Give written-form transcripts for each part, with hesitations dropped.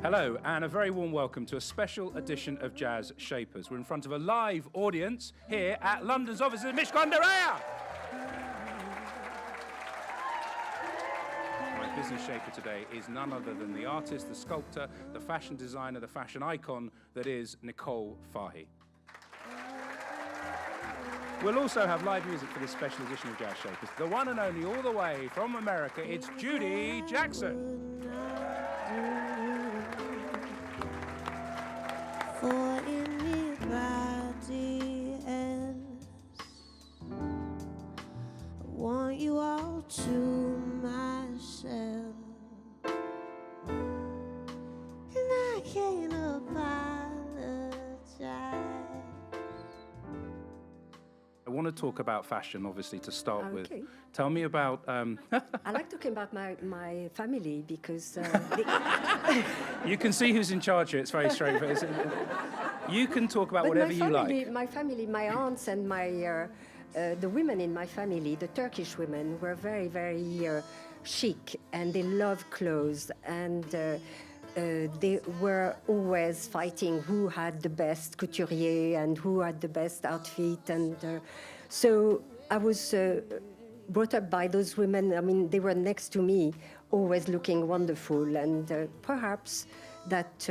Hello, and a very warm welcome to a special edition of Jazz Shapers. We're in front of a live audience here at London's offices of Mishkondareya. My business shaper today is none other than the artist, the sculptor, the fashion designer, the fashion icon that is Nicole Farhi. We'll also have live music for this special edition of Jazz Shapers. The one and only, all the way from America, it's Judi Jackson. For anybody else, I want you all to myself, and I can't apologize. I want to talk about fashion, obviously, to start with. Okay. Tell me about... I like talking about my family because You can see who's in charge here. It's very straightforward. You can talk about whatever you like. My family, my aunts and the women in my family, the Turkish women, were very, very chic, and they love clothes, and they were always fighting who had the best couturier and who had the best outfit, and so I was brought up by those women. I mean, they were next to me, always looking wonderful, and perhaps that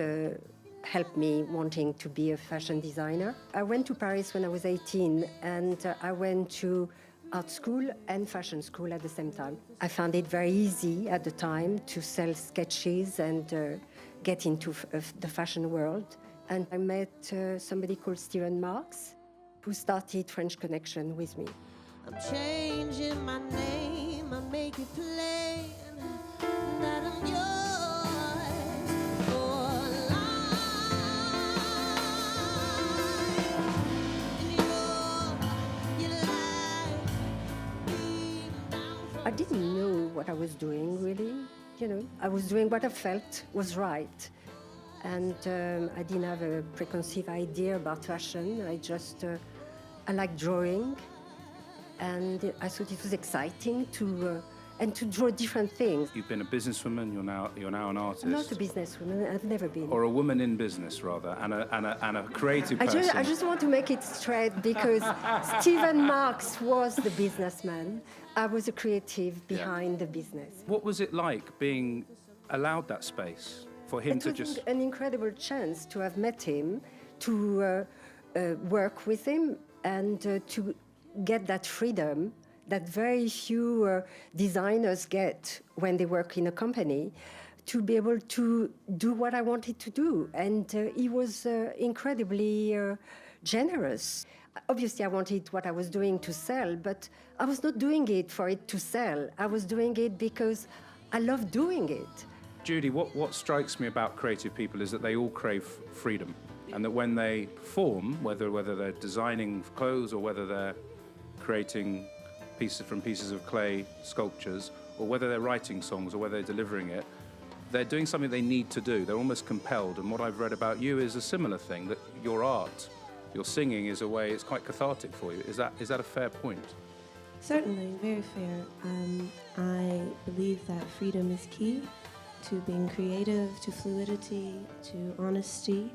helped me wanting to be a fashion designer. I went to Paris when I was 18, and I went to art school and fashion school at the same time. I found it very easy at the time to sell sketches and get into the fashion world. And I met somebody called Stephen Marks, who started French Connection with me. I'm changing my name, I make it plain that I'm yours for life. I didn't know what I was doing, really. You know, I was doing what I felt was right. And I didn't have a preconceived idea about fashion. I like drawing. And I thought it was exciting to draw different things. You've been a businesswoman. You're now an artist. I'm not a businesswoman. I've never been. Or a woman in business, rather, and a creative person. I just want to make it straight because Stephen Marks was the businessman. I was a creative behind the business. What was it like being allowed that space for him to just... It was an incredible chance to have met him, to work with him, and to get that freedom that very few designers get when they work in a company, to be able to do what I wanted to do. And he was incredibly generous. Obviously, I wanted what I was doing to sell, but I was not doing it for it to sell. I was doing it because I love doing it. Judi, what strikes me about creative people is that they all crave freedom, and that when they perform, whether they're designing clothes or whether they're creating pieces of clay, sculptures, or whether they're writing songs or whether they're delivering it, they're doing something they need to do. They're almost compelled. And what I've read about you is a similar thing, that your art, your singing is a way, it's quite cathartic for you. Is that a fair point? Certainly, very fair. I believe that freedom is key to being creative, to fluidity, to honesty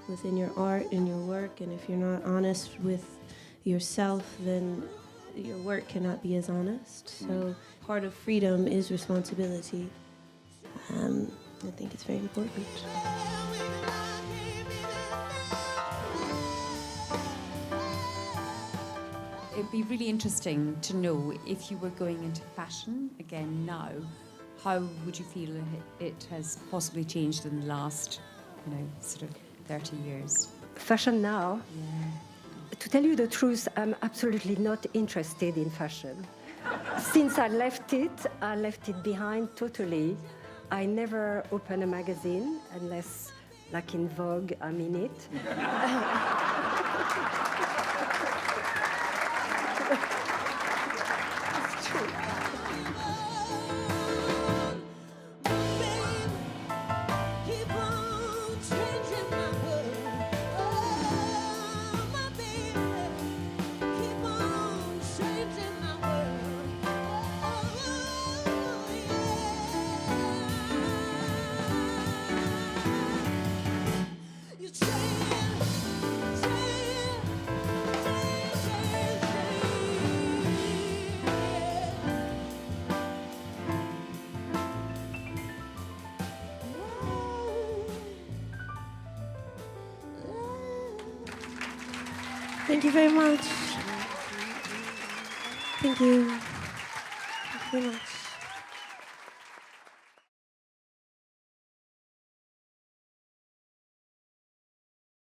within your art and your work. And if you're not honest with yourself, then your work cannot be as honest. So part of freedom is responsibility. I think it's very important. It'd be really interesting to know if you were going into fashion again now, how would you feel it has possibly changed in the last, sort of 30 years? Fashion now? Yeah. To tell you the truth, I'm absolutely not interested in fashion. Since I left it behind totally. I never open a magazine unless, like in Vogue, I'm in it. It's true. Thank you very much. Thank you. Thank you very much.